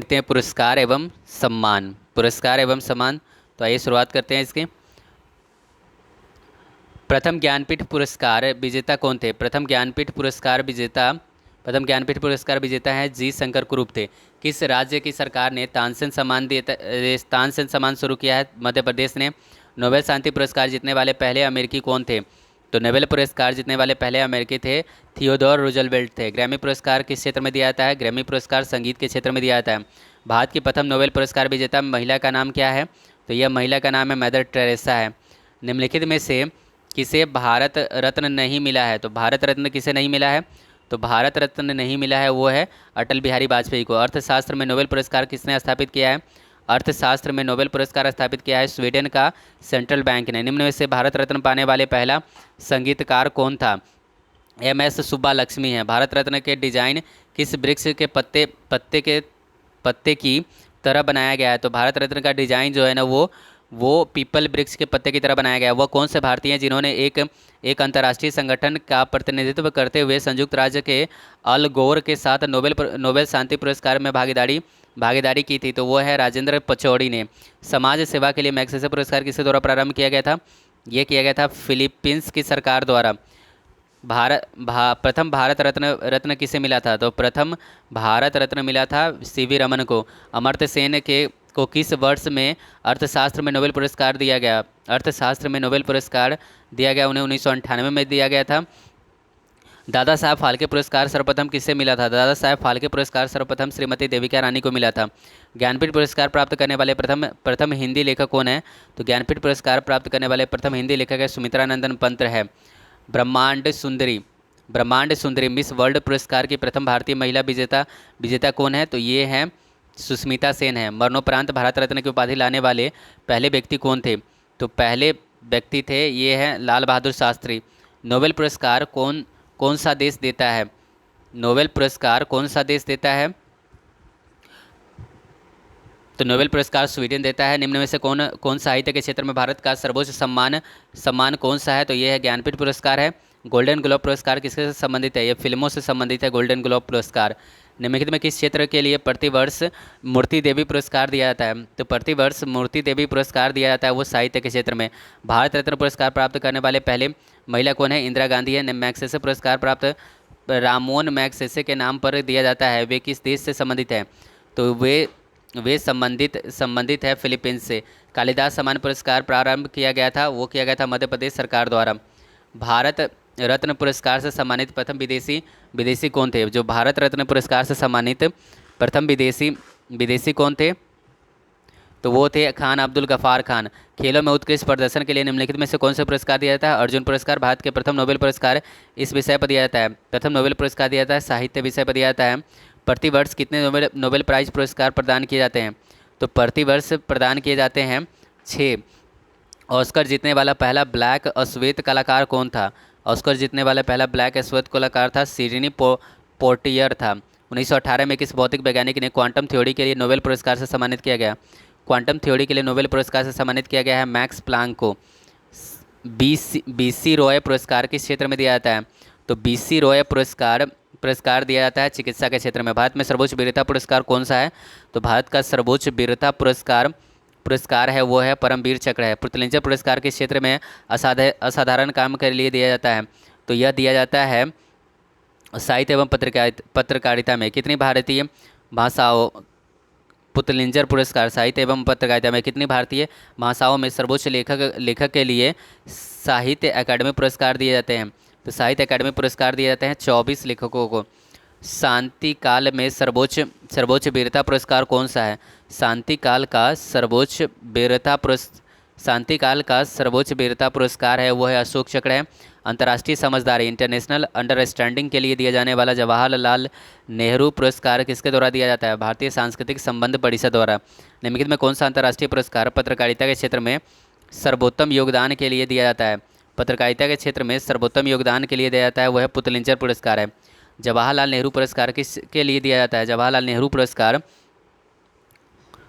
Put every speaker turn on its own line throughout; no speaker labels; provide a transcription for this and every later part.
देखते हैं पुरस्कार एवं सम्मान। पुरस्कार एवं सम्मान, तो आइए शुरुआत करते हैं इसकी। प्रथम ज्ञानपीठ पुरस्कार विजेता कौन थे? प्रथम ज्ञानपीठ पुरस्कार विजेता है जी शंकर कुरूप थे। किस राज्य की सरकार ने तानसेन सम्मान शुरू किया है? मध्य प्रदेश ने। नोबेल शांति पुरस्कार जीतने वाले पहले अमेरिकी कौन थे? तो नोबेल पुरस्कार जीतने वाले पहले अमेरिकी थे थियोडोर रूजवेल्ट थे। ग्रैमी पुरस्कार किस क्षेत्र में दिया जाता है? ग्रैमी पुरस्कार संगीत के क्षेत्र में दिया जाता है। भारत की प्रथम नोबेल पुरस्कार विजेता महिला का नाम क्या है? तो यह महिला का नाम है मदर टेरेसा है। निम्नलिखित में से किसे भारत रत्न नहीं मिला है? तो भारत रत्न किसे नहीं मिला है? तो भारत रत्न नहीं मिला है वो है अटल बिहारी वाजपेयी को। अर्थशास्त्र में नोबेल पुरस्कार किसने स्थापित किया है? अर्थशास्त्र में नोबेल पुरस्कार स्थापित किया है स्वीडन का सेंट्रल बैंक ने। निम्न में से भारत रत्न पाने वाले पहला संगीतकार कौन था? MS सुब्बा लक्ष्मी है। भारत रत्न के डिजाइन किस वृक्ष के पत्ते की तरह बनाया गया है? तो भारत रत्न का डिजाइन जो है ना वो पीपल वृक्ष के पत्ते की तरह बनाया गया है। वह कौन से भारतीय हैं जिन्होंने एक अंतर्राष्ट्रीय संगठन का प्रतिनिधित्व करते हुए संयुक्त राज्य के अल गोर के साथ नोबेल शांति पुरस्कार में भागीदारी की थी? तो वो है राजेंद्र पचौड़ी ने। समाज सेवा के लिए मैग्सेसे पुरस्कार किसके द्वारा प्रारंभ किया गया था? ये किया गया था फिलीपींस की सरकार द्वारा। प्रथम भारत रत्न किसे मिला था? तो प्रथम भारत रत्न मिला था CV रमन को। अमर्त्य सेन को किस वर्ष में अर्थशास्त्र में नोबेल पुरस्कार दिया गया? अर्थशास्त्र में नोबेल पुरस्कार दिया गया उन्हें 1998 में दिया गया था। दादा साहब फाल्के पुरस्कार सर्वप्रथम किससे मिला था? दादा साहब फाल्के पुरस्कार सर्वप्रथम श्रीमती देविका रानी को मिला था। ज्ञानपीठ पुरस्कार प्राप्त करने वाले प्रथम हिंदी लेखक कौन है? तो ज्ञानपीठ पुरस्कार प्राप्त करने वाले प्रथम हिंदी लेखक है सुमित्रा नंदन पंत है। ब्रह्मांड सुंदरी मिस वर्ल्ड पुरस्कार की प्रथम भारतीय महिला विजेता कौन है? तो ये है सुष्मिता सेन है। मरणोपरांत भारत रत्न की उपाधि लाने वाले पहले व्यक्ति कौन थे? तो पहले व्यक्ति थे ये हैं लाल बहादुर शास्त्री। नोबेल पुरस्कार कौन सा देश देता है? नोबेल पुरस्कार कौन सा देश देता है? तो नोबेल पुरस्कार स्वीडन देता है। निम्न में से कौन साहित्य के क्षेत्र में भारत का सर्वोच्च सम्मान कौन सा है? तो ये है ज्ञानपीठ पुरस्कार है। गोल्डन ग्लोब पुरस्कार किससे संबंधित है? ये फिल्मों से संबंधित है गोल्डन ग्लोब पुरस्कार। निम्नलिखित में किस क्षेत्र के लिए प्रतिवर्ष मूर्ति देवी पुरस्कार दिया जाता है? तो प्रतिवर्ष मूर्ति देवी पुरस्कार दिया जाता है वो साहित्य के क्षेत्र में। भारत रत्न पुरस्कार प्राप्त करने वाले पहले महिला कौन है? इंदिरा गांधी है। मैग्सेसे पुरस्कार प्राप्त रामोन मैग्सेसे के नाम पर दिया जाता है। वे किस देश से संबंधित है? तो वे संबंधित है फिलीपींस से। कालिदास सम्मान पुरस्कार प्रारंभ किया गया था वो किया गया था मध्य प्रदेश सरकार द्वारा। भारत रत्न पुरस्कार से सम्मानित प्रथम विदेशी कौन थे? जो भारत रत्न पुरस्कार से सम्मानित प्रथम विदेशी कौन थे? तो वो थे खान अब्दुल गफ्फार खान। खेलों में उत्कृष्ट प्रदर्शन के लिए निम्नलिखित में से कौन सा पुरस्कार दिया जाता है? अर्जुन पुरस्कार। भारत के प्रथम नोबेल पुरस्कार इस विषय पर दिया जाता है। प्रथम नोबेल पुरस्कार दिया जाता है साहित्य विषय पर दिया जाता है। प्रतिवर्ष कितने नोबेल प्राइज पुरस्कार प्रदान किए जाते हैं? तो प्रतिवर्ष प्रदान किए जाते हैं 6। ऑस्कर जीतने वाला पहला ब्लैक अश्वेत कलाकार कौन था? ऑस्कर जीतने वाला पहला ब्लैक अश्वेत कलाकार था सिडनी पोर्टियर था। 1918 में किस भौतिक वैज्ञानिक ने क्वांटम थ्योरी के लिए नोबेल पुरस्कार से सम्मानित किया गया? क्वांटम थ्योरी के लिए नोबेल पुरस्कार से सम्मानित किया गया है मैक्स प्लांक को। BC रॉय पुरस्कार किस क्षेत्र में दिया जाता है? तो BC रॉय पुरस्कार दिया जाता है चिकित्सा के क्षेत्र में। भारत में सर्वोच्च वीरता पुरस्कार कौन सा है? तो भारत का सर्वोच्च वीरता पुरस्कार है वो है परमवीर चक्र है। पुतलिंजर पुरस्कार किस क्षेत्र में असाधारण काम के लिए दिया जाता है? तो यह दिया जाता है साहित्य एवं पत्रकारिता में। कितनी भारतीय भाषाओं पुतलिंजर पुरस्कार साहित्य एवं पत्रकारिता में कितनी भारतीय भाषाओं में सर्वोच्च लेखक के लिए साहित्य अकादमी पुरस्कार दिए जाते हैं? तो साहित्य अकादमी पुरस्कार दिए जाते हैं 24 लेखकों को। शांति काल में सर्वोच्च वीरता पुरस्कार कौन सा है? शांति काल का सर्वोच्च वीरता पुरस्कार है वो है अशोक चक्र है। अंतर्राष्ट्रीय समझदारी इंटरनेशनल अंडरस्टैंडिंग के लिए दिया जाने वाला जवाहरलाल नेहरू पुरस्कार किसके द्वारा दिया जाता है? भारतीय सांस्कृतिक संबंध परिषद द्वारा। निम्नलिखित में कौन सा अंतर्राष्ट्रीय पुरस्कार पत्रकारिता के क्षेत्र में सर्वोत्तम योगदान के लिए दिया जाता है? पत्रकारिता के क्षेत्र में सर्वोत्तम योगदान के लिए दिया जाता है वह है पुतलिंजर पुरस्कार है। जवाहरलाल नेहरू पुरस्कार किसके लिए दिया जाता है? जवाहरलाल नेहरू पुरस्कार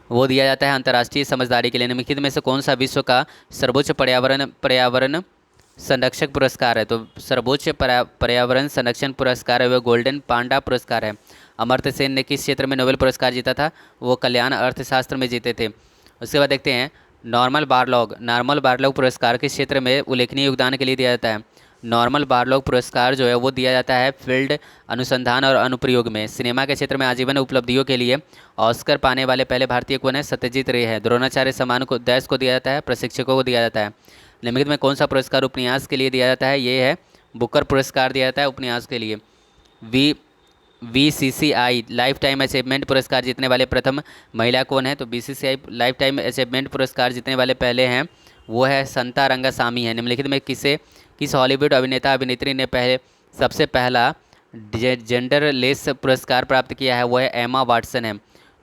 वो दिया जाता है अंतर्राष्ट्रीय समझदारी के लिए। निम्नलिखित में से कौन सा विश्व का सर्वोच्च पर्यावरण संरक्षक पुरस्कार है? तो सर्वोच्च पर्यावरण संरक्षण पुरस्कार है वह गोल्डन पांडा पुरस्कार है। अमर्त्य सेन ने किस क्षेत्र में नोबेल पुरस्कार जीता था? वो कल्याण अर्थशास्त्र में जीते थे। उसके बाद देखते हैं नॉर्मल बारलॉग पुरस्कार किस क्षेत्र में उल्लेखनीय योगदान के लिए दिया जाता है? नॉर्मल बारलॉग पुरस्कार जो है वो दिया जाता है फील्ड अनुसंधान और अनुप्रयोग में। सिनेमा के क्षेत्र में आजीवन उपलब्धियों के लिए ऑस्कर पाने वाले पहले भारतीय कौन है? सत्यजीत रे है। द्रोणाचार्य सम्मान को देश को दिया जाता है, प्रशिक्षकों को दिया जाता है। निम्नलिखित में कौन सा पुरस्कार उपन्यास के लिए दिया जाता है? ये है बुकर पुरस्कार दिया जाता है उपन्यास के लिए। BCCI लाइफ टाइम अचीवमेंट पुरस्कार जीतने वाले प्रथम महिला कौन है? तो BCCI लाइफ टाइम अचीवमेंट पुरस्कार जीतने वाले पहले हैं वो है संता रंगासामी है। निम्नलिखित में किस हॉलीवुड अभिनेता अभिनेत्री ने सबसे पहला जेंडरलेस पुरस्कार प्राप्त किया है? वो है एमा वाटसन है।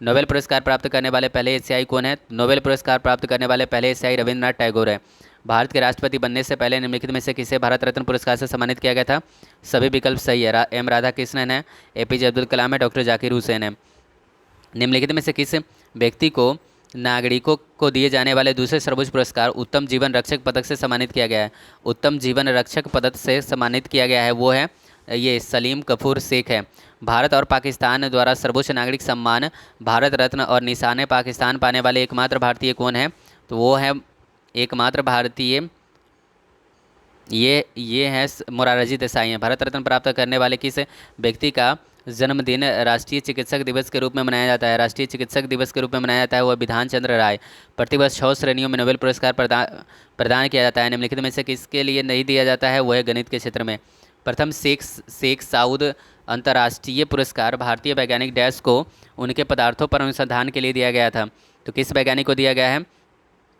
नोबेल पुरस्कार प्राप्त करने वाले पहले एशियाई कौन है? नोबेल पुरस्कार प्राप्त करने वाले पहले एशियाई रविंद्रनाथ टैगोर है। भारत के राष्ट्रपति बनने से पहले निम्नलिखित में से किसे भारत रत्न पुरस्कार से सम्मानित किया गया था? सभी विकल्प सही है। एम राधाकृष्णन है, APJ अब्दुल कलाम है, डॉक्टर जाकिर हुसैन है। निम्नलिखित में से किस व्यक्ति को नागरिकों को दिए जाने वाले दूसरे सर्वोच्च पुरस्कार उत्तम जीवन रक्षक पदक से सम्मानित किया गया है? उत्तम जीवन रक्षक पदक से सम्मानित किया गया है वो है ये सलीम कपूर शेख है। भारत और पाकिस्तान द्वारा सर्वोच्च नागरिक सम्मान भारत रत्न और निशान पाकिस्तान पाने वाले एकमात्र भारतीय कौन है? तो वो है एकमात्र भारतीय ये है मोरारजी देसाई हैं। भारत रत्न प्राप्त करने वाले किस व्यक्ति का जन्मदिन राष्ट्रीय चिकित्सक दिवस के रूप में मनाया जाता है? राष्ट्रीय चिकित्सक दिवस के रूप में मनाया जाता है वह बिधान चंद्र राय। प्रतिवर्ष 6 श्रेणियों में नोबेल पुरस्कार प्रदान किया जाता है। निम्नलिखित में से किसके लिए नहीं दिया जाता है? वह है गणित के क्षेत्र में। प्रथम शेख साउद अंतर्राष्ट्रीय पुरस्कार भारतीय वैज्ञानिक डैश को उनके पदार्थों पर अनुसंधान के लिए दिया गया था। तो किस वैज्ञानिक को दिया गया है?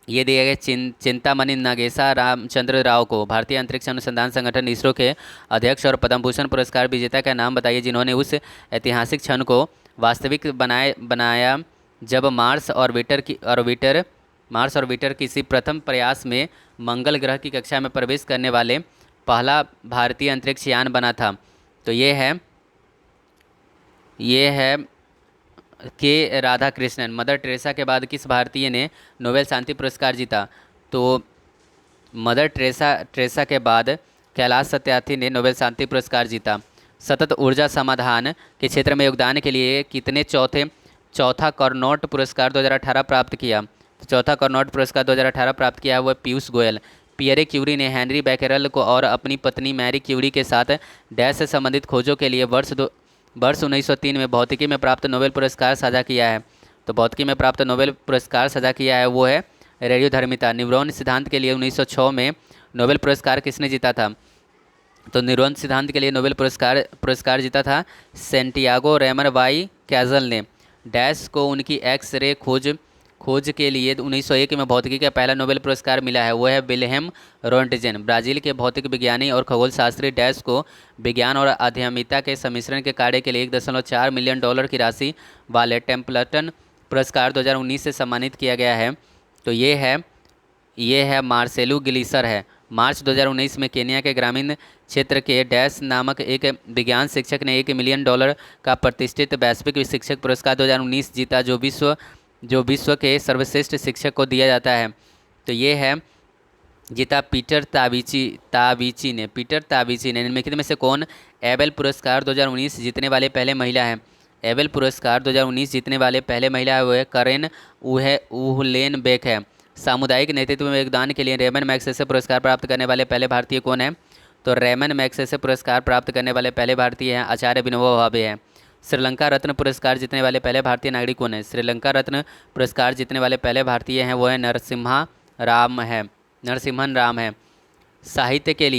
ये दिया गया चिंतामणि नागेशा रामचंद्र राव को। भारतीय अंतरिक्ष अनुसंधान संगठन इसरो के अध्यक्ष और पद्म भूषण पुरस्कार विजेता का नाम बताइए जिन्होंने उस ऐतिहासिक क्षण को वास्तविक बनाया जब मार्स ऑर्बिटर किसी प्रथम प्रयास में मंगल ग्रह की कक्षा में प्रवेश करने वाले पहला भारतीय अंतरिक्ष यान बना था। तो ये है के राधाकृष्णन। मदर टेरेसा के बाद किस भारतीय ने नोबेल शांति पुरस्कार जीता? तो मदर टेरेसा के बाद कैलाश सत्यार्थी ने नोबेल शांति पुरस्कार जीता। सतत ऊर्जा समाधान के क्षेत्र में योगदान के लिए कितने चौथा कर्नोट पुरस्कार 2018 प्राप्त किया? तो चौथा कर्नोट पुरस्कार 2018 प्राप्त किया हुआ पीयूष गोयल। पियरे क्यूरी ने हेनरी बैकेरल को और अपनी पत्नी मैरी क्यूरी के साथ डैश से संबंधित खोजों के लिए वर्ष 1903 में भौतिकी में प्राप्त नोबेल पुरस्कार साझा किया है। तो भौतिकी में प्राप्त नोबेल पुरस्कार साझा किया है वो है रेडियोधर्मिता। न्यूरॉन सिद्धांत के लिए 1906 में नोबेल पुरस्कार किसने जीता था? तो न्यूरॉन सिद्धांत के लिए नोबेल पुरस्कार जीता था सेंटियागो रेमन वाई कैजल ने। डैश को उनकी एक्स रे खोज के लिए 1901 में भौतिकी का पहला नोबेल पुरस्कार मिला है वो है विल्हेम रोंटजेन। ब्राज़ील के भौतिक विज्ञानी और खगोल शास्त्री डैश को विज्ञान और आध्यात्मिकता के सम्मिश्रण के कार्य के लिए $1.4 मिलियन की राशि वाले टेम्पल्टन पुरस्कार 2019 से सम्मानित किया गया है। तो ये है मार्सेलू गिलीसर है। मार्च 2019 में केन्या के ग्रामीण क्षेत्र के डैश नामक एक विज्ञान शिक्षक ने $1 मिलियन का प्रतिष्ठित वैश्विक शिक्षक पुरस्कार 2019 जीता जो विश्व के सर्वश्रेष्ठ शिक्षक को दिया जाता है। तो ये है जीता पीटर ताबीची ने। निम्नलिखित में से कौन एबेल पुरस्कार 2019 जीतने वाले पहले महिला है? एबेल पुरस्कार 2019 जीतने वाले पहले महिला है वो है करेन उहलेन बेक है। सामुदायिक नेतृत्व में योगदान के लिए रेमन मैग्सेसे पुरस्कार प्राप्त करने वाले पहले भारतीय कौन है? तो रेमन मैग्सेसे पुरस्कार प्राप्त करने वाले पहले भारतीय हैं आचार्य विनोबा भावे हैं। श्रीलंका रत्न पुरस्कार जीतने वाले पहले भारतीय नागरिक कौन है? श्रीलंका रत्न पुरस्कार जीतने वाले पहले भारतीय हैं वो है नरसिम्हन राम है। साहित्य के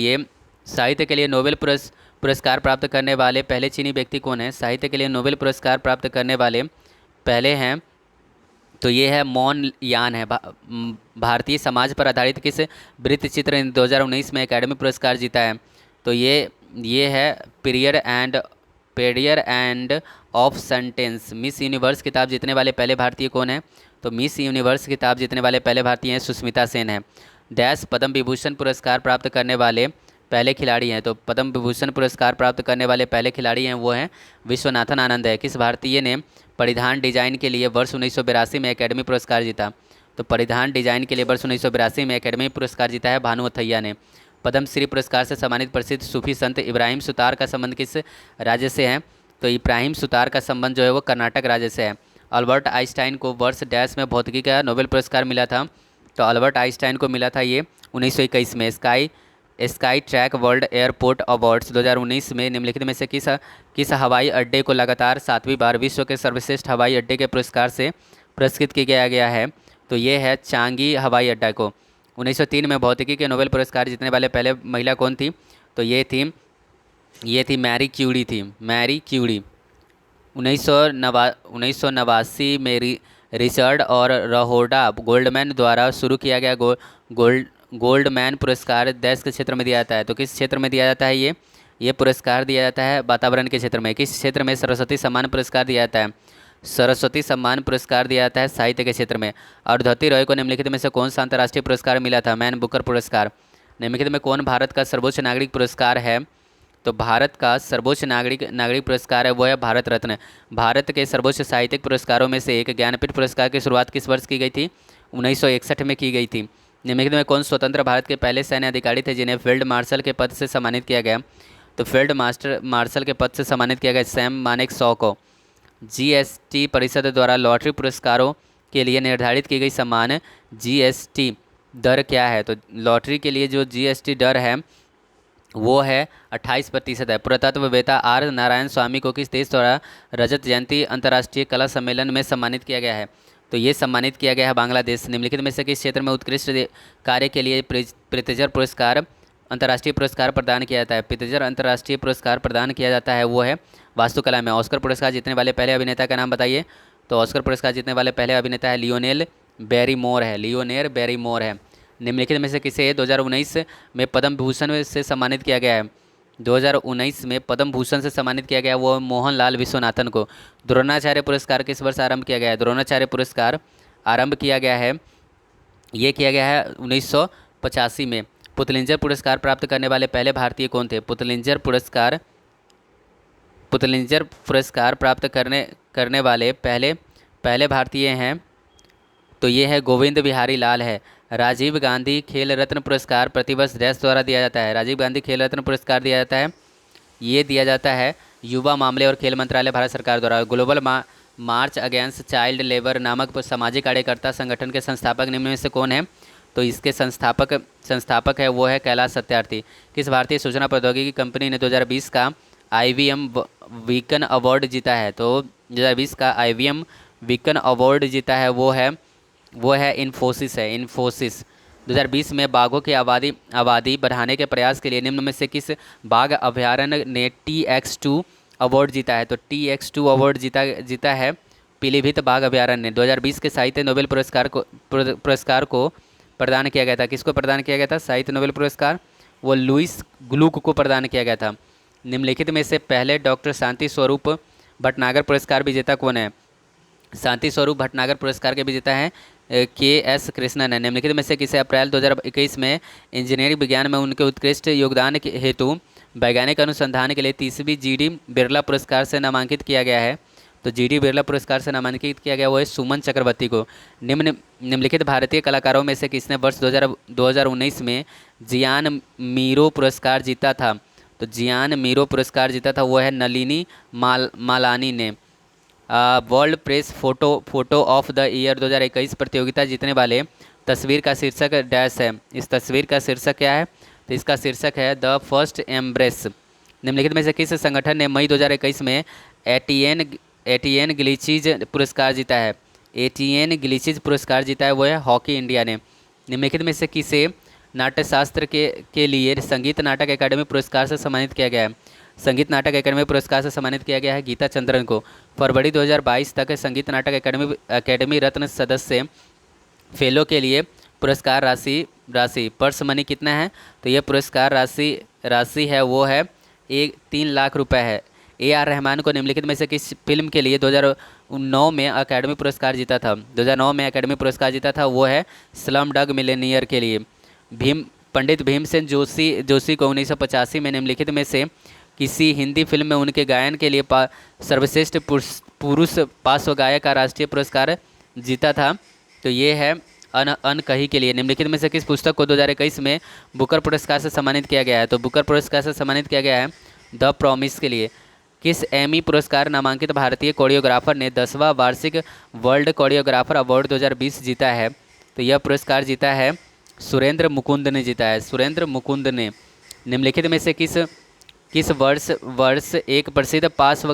लिए नोबेल पुरस्कार प्राप्त करने वाले पहले चीनी व्यक्ति कौन है? साहित्य के लिए नोबेल पुरस्कार प्राप्त करने वाले पहले हैं तो ये है मौन यान है। भारतीय समाज पर आधारित किस वृत्त चित्र ने 2019 में एकेडमी पुरस्कार जीता है? तो ये है period end of sentence. Miss Universe खिताब जीतने वाले पहले भारतीय कौन है? तो मिस यूनिवर्स खिताब जीतने वाले पहले भारतीय हैं सुष्मिता सेन है। डैश पद्म विभूषण पुरस्कार प्राप्त करने वाले पहले खिलाड़ी हैं। तो पद्म विभूषण पुरस्कार प्राप्त करने वाले पहले खिलाड़ी हैं वो हैं विश्वनाथन आनंद है। किस भारतीय ने परिधान डिजाइन के लिए वर्ष 1982 में एकेडमी पुरस्कार जीता? तो परिधान डिजाइन के लिए वर्ष 1982 में एकेडमी पुरस्कार जीता है भानु अथैया ने। पद्मश्री पुरस्कार से सम्मानित प्रसिद्ध सूफी संत इब्राहिम सुतार का संबंध किस राज्य से है? तो इब्राहिम सुतार का संबंध जो है वो कर्नाटक राज्य से है। अल्बर्ट आइंस्टाइन को वर्ष डैश में भौतिकी का नोबेल पुरस्कार मिला था। तो अल्बर्ट आइंस्टाइन को मिला था ये 1921 में। Sky track world airport awards 2019 में निम्नलिखित में से किस हवाई अड्डे को लगातार 7वीं बार विश्व के सर्वश्रेष्ठ हवाई अड्डे के पुरस्कार से पुरस्कृत किया गया है? तो ये है चांगी हवाई अड्डा को। 1903 में भौतिकी के नोबेल पुरस्कार जीतने वाले पहले महिला कौन थी? तो ये थी मैरी क्यूरी थी, मैरी क्यूरी। 1989 में रिचर्ड और रहोडा गोल्डमैन द्वारा शुरू किया गया गोल्डमैन पुरस्कार देश के क्षेत्र में दिया जाता है। तो किस क्षेत्र में दिया जाता है ये पुरस्कार दिया जाता है वातावरण के क्षेत्र में। किस क्षेत्र में सरस्वती सम्मान पुरस्कार दिया जाता है? सरस्वती सम्मान पुरस्कार दिया जाता है साहित्य के क्षेत्र में। अरुंधति रॉय को निम्नलिखित में से कौन सा अंतर्राष्ट्रीय पुरस्कार मिला था? मैन बुकर पुरस्कार। निम्नलिखित में कौन भारत का सर्वोच्च नागरिक पुरस्कार है? तो भारत का सर्वोच्च नागरिक पुरस्कार है वो है भारत रत्न। भारत के सर्वोच्च साहित्यिक पुरस्कारों में से एक ज्ञानपीठ पुरस्कार की शुरुआत किस वर्ष की गई थी? 1961 में की गई थी। निम्नलिखित में कौन स्वतंत्र भारत के पहले सैन्य अधिकारी थे जिन्हें फील्ड मार्शल के पद से सम्मानित किया गया? तो फील्ड मार्शल के पद से सम्मानित किया गया सैम मानेकशॉ को। जीएसटी परिषद द्वारा लॉटरी पुरस्कारों के लिए निर्धारित की गई समान जीएसटी दर क्या है? तो लॉटरी के लिए जो जीएसटी दर है वो है 28% है। पुरातत्ववेत्ता आर नारायण स्वामी को किस देश द्वारा रजत जयंती अंतर्राष्ट्रीय कला सम्मेलन में सम्मानित किया गया है? तो ये सम्मानित किया गया है बांग्लादेश। निम्नलिखित में से किस क्षेत्र में उत्कृष्ट कार्य के लिए प्रित्जर पुरस्कार अंतर्राष्ट्रीय पुरस्कार प्रदान किया जाता है? प्रित्जर अंतर्राष्ट्रीय पुरस्कार प्रदान किया जाता है वो है वास्तुकला में। ऑस्कर पुरस्कार जीतने वाले पहले अभिनेता का नाम बताइए। तो ऑस्कर पुरस्कार जीतने वाले पहले अभिनेता है लियोनेल बैरीमोर है। निम्नलिखित में से किसे 2019 में पद्म भूषण से सम्मानित किया गया है? 2019 में पद्म भूषण से सम्मानित किया गया वो मोहनलाल विश्वनाथन को। द्रोणाचार्य पुरस्कार किस वर्ष आरंभ किया गया है? द्रोणाचार्य पुरस्कार आरंभ किया गया है 1985 में। पुतलिंजर पुरस्कार प्राप्त करने वाले पहले भारतीय कौन थे? पुतलिंजर पुरस्कार प्राप्त करने वाले पहले भारतीय हैं तो ये है गोविंद बिहारी लाल है। राजीव गांधी खेल रत्न पुरस्कार प्रतिवर्ष देश द्वारा दिया जाता है। राजीव गांधी खेल रत्न पुरस्कार दिया जाता है, ये दिया जाता है युवा मामले और खेल मंत्रालय भारत सरकार द्वारा। ग्लोबल मार्च अगेंस्ट चाइल्ड लेबर नामक सामाजिक कार्यकर्ता संगठन के संस्थापक निम्न में से कौन है? तो इसके संस्थापक है वो है कैलाश सत्यार्थी। किस भारतीय सूचना प्रौद्योगिकी कंपनी ने 2020 का IBM वीकन अवार्ड जीता है? तो 2020 का IBM वीकन अवार्ड जीता है वो है इन्फोसिस है। इन्फोसिस 2020 में बाघों की आबादी बढ़ाने के प्रयास के लिए निम्न में से किस बाघ अभयारण्य ने TX2 अवार्ड जीता है? तो TX2 अवार्ड जीता है पीलीभीत बाघ अभयारण्य ने। 2020 के साहित्य नोबेल पुरस्कार को प्रदान किया गया था। किसको प्रदान किया गया था साहित्य नोबेल पुरस्कार? वो लुइस ग्लूक को प्रदान किया गया था। निम्नलिखित में से पहले डॉक्टर शांति स्वरूप भटनागर पुरस्कार विजेता कौन है? शांति स्वरूप भटनागर पुरस्कार के विजेता हैं KS कृष्णन है। निम्नलिखित में से किसे अप्रैल 2021 में इंजीनियरिंग विज्ञान में उनके उत्कृष्ट योगदान हेतु वैज्ञानिक अनुसंधान के लिए 30वीं GD बिरला पुरस्कार से नामांकित किया गया है? तो GD बिरला पुरस्कार से नामांकित किया गया वो है सुमन चक्रवर्ती को। निम्नलिखित भारतीय कलाकारों में से किसने वर्ष 2019 में जियान मीरो पुरस्कार जीता था? तो जियान मीरो पुरस्कार जीता था वो है नलिनी मालानी ने। World press photo of the year 2021 प्रतियोगिता जीतने वाले तस्वीर का शीर्षक डैश है। इस तस्वीर का शीर्षक क्या है? तो इसका शीर्षक है द फर्स्ट एम्ब्रेस। निम्नलिखित में से किस संगठन ने मई 2021 में एटीएन ग्लिचीज पुरस्कार जीता है? एटीएन ग्लिचीज पुरस्कार जीता है वो है हॉकी इंडिया ने। निम्नलिखित में से किसे नाट्यशास्त्र के लिए संगीत नाटक अकादमी पुरस्कार से सम्मानित किया गया है? संगीत नाटक अकादमी पुरस्कार से सम्मानित किया गया है गीता चंद्रन को। फरवरी 2022 तक संगीत नाटक अकादमी रत्न सदस्य फेलो के लिए पुरस्कार राशि पर्स मनी कितना है? तो यह पुरस्कार राशि है वो है 3 लाख रुपए है। AR रहमान को निम्नलिखित में से किस फिल्म के लिए 2009 में अकादमी पुरस्कार जीता था? 2009 में अकादमी पुरस्कार जीता था वो है स्लम डॉग मिलियनेयर के लिए। पंडित भीमसेन जोशी को 1985 में निम्नलिखित में से किसी हिंदी फिल्म में उनके गायन के लिए सर्वश्रेष्ठ पुरुष पार्श्व गायक का राष्ट्रीय पुरस्कार जीता था? तो ये है अनकही के लिए। निम्नलिखित में से किस पुस्तक को 2021 में बुकर पुरस्कार से सम्मानित किया गया है? तो बुकर पुरस्कार से सम्मानित किया गया है द प्रॉमिस के लिए। किस एमी पुरस्कार नामांकित भारतीय कोरियोग्राफर ने 10वां वार्षिक वर्ल्ड कोरियोग्राफर अवार्ड 2020 जीता है? तो यह पुरस्कार जीता है सुरेंद्र मुकुंद ने जीता है, सुरेंद्र मुकुंद ने। निम्नलिखित में से किस किस वर्ष एक प्रसिद्ध पार्श्व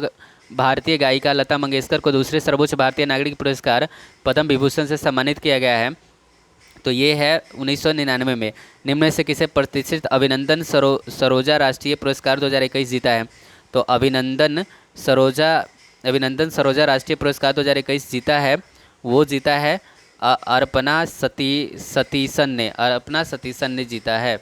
भारतीय गायिका लता मंगेशकर को दूसरे सर्वोच्च भारतीय नागरिक पुरस्कार पद्म विभूषण से सम्मानित किया गया है? तो ये है 1999 में। निम्न में से किसे प्रतिष्ठित अभिनंदन सरोजा राष्ट्रीय पुरस्कार 2021 जीता है? तो अभिनंदन सरोजा राष्ट्रीय पुरस्कार 2021 जीता है, वो जीता है अर्पणा सतीसन ने जीता है।